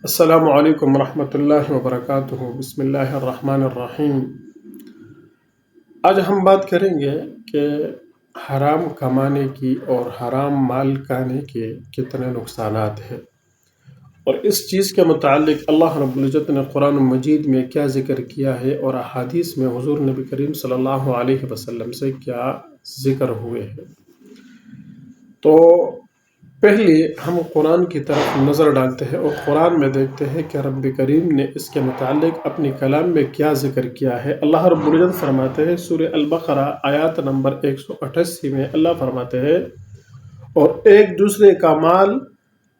السلام علیکم ورحمۃ اللہ وبرکاتہ۔ بسم اللہ الرحمن الرحیم۔ آج ہم بات کریں گے کہ حرام کمانے کی اور حرام مال کھانے کے کتنے نقصانات ہیں، اور اس چیز کے متعلق اللہ رب العزت نے قرآن مجید میں کیا ذکر کیا ہے اور احادیث میں حضور نبی کریم صلی اللہ علیہ وسلم سے کیا ذکر ہوئے ہیں۔ تو پہلے ہم قرآن کی طرف نظر ڈالتے ہیں اور قرآن میں دیکھتے ہیں کہ رب کریم نے اس کے متعلق اپنی کلام میں کیا ذکر کیا ہے۔ اللہ رب العزت فرماتے ہیں سورہ البقرہ آیات نمبر 188 میں، اللہ فرماتے ہیں اور ایک دوسرے کا مال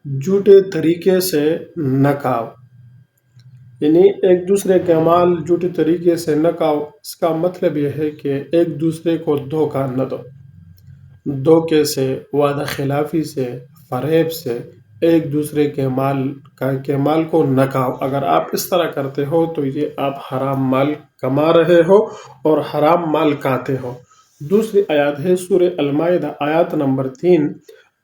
جھوٹے طریقے سے نہ کھاؤ، یعنی ایک دوسرے کا مال جھوٹے طریقے سے نہ کھاؤ۔ اس کا مطلب یہ ہے کہ ایک دوسرے کو دھوکہ نہ دو، دھوکے سے، وعدہ خلافی سے، فریب سے ایک دوسرے کے مال کو نہ کھاؤ۔ اگر آپ اس طرح کرتے ہو تو یہ آپ حرام مال کما رہے ہو اور حرام مال کھاتے ہو۔ دوسری آیات ہے سورہ المائدہ آیات نمبر 3،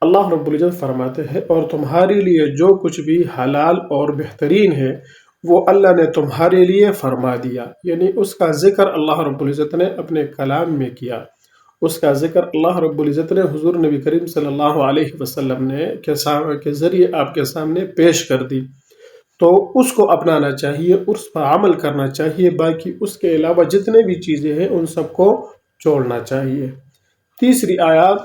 اللہ رب العزت فرماتے ہیں اور تمہارے لیے جو کچھ بھی حلال اور بہترین ہے وہ اللہ نے تمہارے لیے فرما دیا، یعنی اس کا ذکر اللہ رب العزت نے اپنے کلام میں کیا، اس کا ذکر اللہ رب العزت نے حضور نبی کریم صلی اللہ علیہ وسلم نے کے ذریعے آپ کے سامنے پیش کر دی، تو اس کو اپنانا چاہیے، اس پر عمل کرنا چاہیے، باقی اس کے علاوہ جتنے بھی چیزیں ہیں ان سب کو چھوڑنا چاہیے۔ تیسری آیات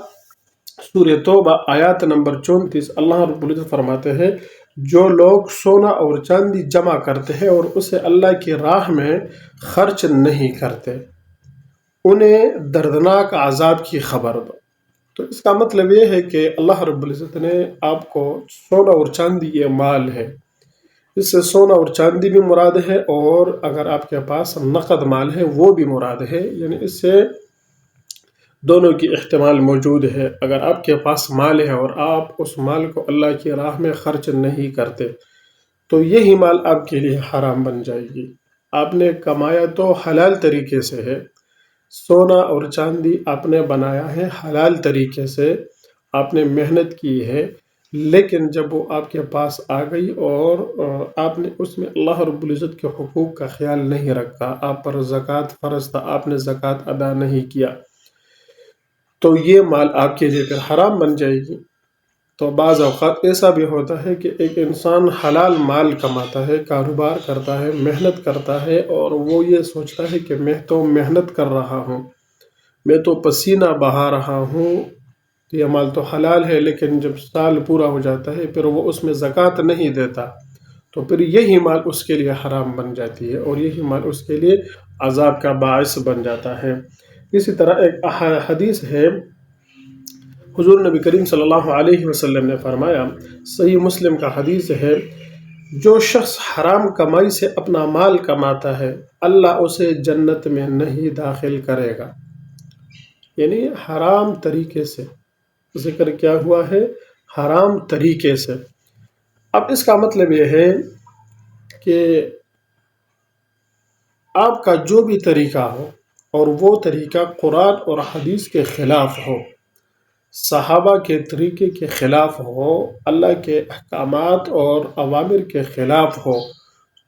سورہ توبہ آیات نمبر 34، اللہ رب العزت فرماتے ہیں جو لوگ سونا اور چاندی جمع کرتے ہیں اور اسے اللہ کی راہ میں خرچ نہیں کرتے انہیں دردناک عذاب کی خبر دو۔ تو اس کا مطلب یہ ہے کہ اللہ رب العزت نے آپ کو سونا اور چاندی یہ مال ہے، اس سے سونا اور چاندی بھی مراد ہے، اور اگر آپ کے پاس نقد مال ہے وہ بھی مراد ہے، یعنی اس سے دونوں کی احتمال موجود ہے۔ اگر آپ کے پاس مال ہے اور آپ اس مال کو اللہ کی راہ میں خرچ نہیں کرتے تو یہی مال آپ کے لیے حرام بن جائے گی۔ آپ نے کمایا تو حلال طریقے سے ہے، سونا اور چاندی آپ نے بنایا ہے حلال طریقے سے، آپ نے محنت کی ہے، لیکن جب وہ آپ کے پاس آ گئی اور آپ نے اس میں اللہ رب العزت کے حقوق کا خیال نہیں رکھا، آپ پر زکوٰۃ فرض تھا، آپ نے زکوٰۃ ادا نہیں کیا، تو یہ مال آپ کے لیے پھر حرام بن جائے گی۔ تو بعض اوقات ایسا بھی ہوتا ہے کہ ایک انسان حلال مال کماتا ہے، کاروبار کرتا ہے، محنت کرتا ہے، اور وہ یہ سوچتا ہے کہ میں تو محنت کر رہا ہوں، میں تو پسینہ بہا رہا ہوں، یہ مال تو حلال ہے، لیکن جب سال پورا ہو جاتا ہے پھر وہ اس میں زکوٰۃ نہیں دیتا، تو پھر یہی مال اس کے لیے حرام بن جاتی ہے اور یہی مال اس کے لیے عذاب کا باعث بن جاتا ہے۔ اسی طرح ایک حدیث ہے، حضور نبی کریم صلی اللہ علیہ وسلم نے فرمایا، صحیح مسلم کا حدیث ہے، جو شخص حرام کمائی سے اپنا مال کماتا ہے اللہ اسے جنت میں نہیں داخل کرے گا، یعنی حرام طریقے سے ذکر کیا ہوا ہے، حرام طریقے سے۔ اب اس کا مطلب یہ ہے کہ آپ کا جو بھی طریقہ ہو اور وہ طریقہ قرآن اور حدیث کے خلاف ہو، صحابہ کے طریقے کے خلاف ہو، اللہ کے احکامات اور اوامر کے خلاف ہو،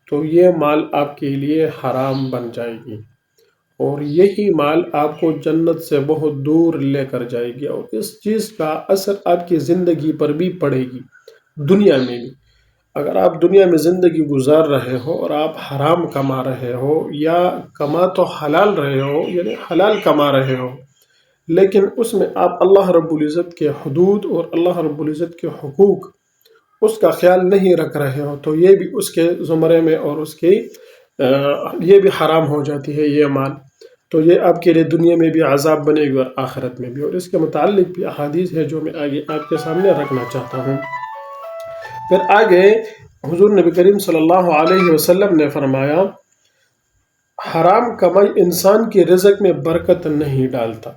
تو یہ مال آپ کے لیے حرام بن جائے گی، اور یہی مال آپ کو جنت سے بہت دور لے کر جائے گی، اور اس چیز کا اثر آپ کی زندگی پر بھی پڑے گی، دنیا میں بھی۔ اگر آپ دنیا میں زندگی گزار رہے ہو اور آپ حرام کما رہے ہو، یا کما تو حلال رہے ہو، یعنی حلال کما رہے ہو، لیکن اس میں آپ اللہ رب العزت کے حدود اور اللہ رب العزت کے حقوق اس کا خیال نہیں رکھ رہے ہو، تو یہ بھی اس کے زمرے میں اور اس کی یہ بھی حرام ہو جاتی ہے یہ مال، تو یہ آپ کے لیے دنیا میں بھی عذاب بنے گی اور آخرت میں بھی۔ اور اس کے متعلق بھی احادیث ہے جو میں آگے آپ کے سامنے رکھنا چاہتا ہوں۔ پھر آگے حضور نبی کریم صلی اللہ علیہ وسلم نے فرمایا، حرام کمائی انسان کی رزق میں برکت نہیں ڈالتا۔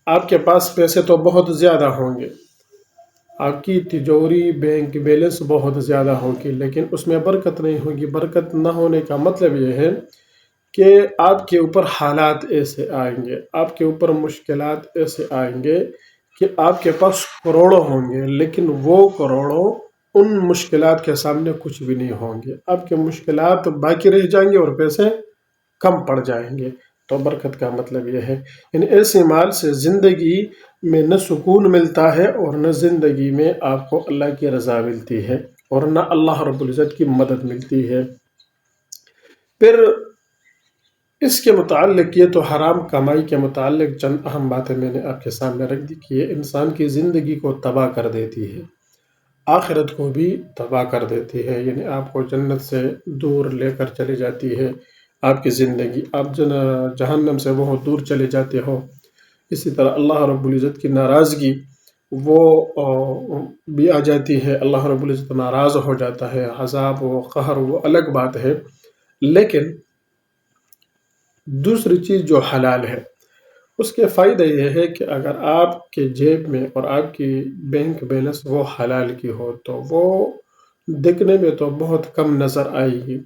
آپ کے پاس پیسے تو بہت زیادہ ہوں گے، آپ کی تجوری بینک بیلنس بہت زیادہ ہوگی، لیکن اس میں برکت نہیں ہوگی۔ برکت نہ ہونے کا مطلب یہ ہے کہ آپ کے اوپر حالات ایسے آئیں گے، آپ کے اوپر مشکلات ایسے آئیں گے کہ آپ کے پاس کروڑوں ہوں گے، لیکن وہ کروڑوں ان مشکلات کے سامنے کچھ بھی نہیں ہوں گے، آپ کے مشکلات باقی رہ جائیں گے اور پیسے کم پڑ جائیں گے۔ تو برکت کا مطلب یہ ہے، یعنی ایسے مال سے زندگی میں نہ سکون ملتا ہے اور نہ زندگی میں آپ کو اللہ کی رضا ملتی ہے اور نہ اللہ رب العزت کی مدد ملتی ہے۔ پھر اس کے متعلق، یہ تو حرام کمائی کے متعلق چند اہم باتیں میں نے آپ کے سامنے رکھ دی کہ یہ انسان کی زندگی کو تباہ کر دیتی ہے، آخرت کو بھی تباہ کر دیتی ہے، یعنی آپ کو جنت سے دور لے کر چلی جاتی ہے آپ کی زندگی، آپ جہنم سے بہت دور چلے جاتے ہو۔ اسی طرح اللہ رب العزت کی ناراضگی وہ بھی آ جاتی ہے، اللہ رب العزت ناراض ہو جاتا ہے، عذاب و قہر وہ الگ بات ہے۔ لیکن دوسری چیز جو حلال ہے، اس کے فائدہ یہ ہے کہ اگر آپ کے جیب میں اور آپ کی بینک بیلنس وہ حلال کی ہو تو وہ دیکھنے میں تو بہت کم نظر آئے گی،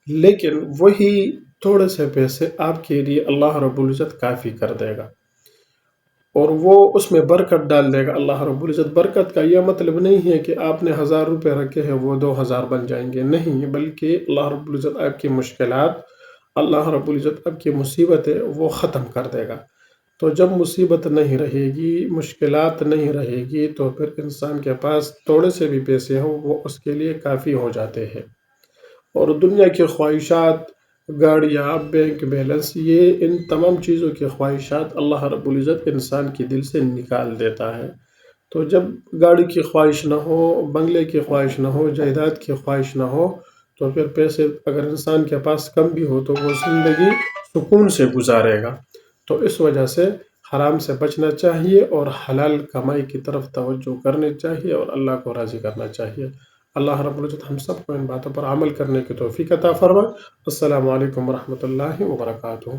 لیکن وہی تھوڑے سے پیسے آپ کے لیے اللہ رب العزت کافی کر دے گا اور وہ اس میں برکت ڈال دے گا اللہ رب العزت۔ برکت کا یہ مطلب نہیں ہے کہ آپ نے 1000 روپے رکھے ہیں وہ 2000 بن جائیں گے، نہیں، بلکہ اللہ رب العزت آپ کی مشکلات، اللہ رب العزت آپ کی مصیبتیں وہ ختم کر دے گا۔ تو جب مصیبت نہیں رہے گی، مشکلات نہیں رہے گی، تو پھر انسان کے پاس تھوڑے سے بھی پیسے ہوں وہ اس کے لیے کافی ہو جاتے ہیں، اور دنیا کی خواہشات، گاڑیاں، بینک بیلنس، یہ ان تمام چیزوں کی خواہشات اللہ رب العزت انسان کے دل سے نکال دیتا ہے۔ تو جب گاڑی کی خواہش نہ ہو، بنگلے کی خواہش نہ ہو، جائیداد کی خواہش نہ ہو، تو پھر پیسے اگر انسان کے پاس کم بھی ہو تو وہ زندگی سکون سے گزارے گا۔ تو اس وجہ سے حرام سے بچنا چاہیے اور حلال کمائی کی طرف توجہ کرنی چاہیے اور اللہ کو راضی کرنا چاہیے۔ اللہ رب العزت ہم سب کو ان باتوں پر عمل کرنے کی توفیق عطا فرمائے۔ السلام علیکم ورحمۃ اللہ وبرکاتہ۔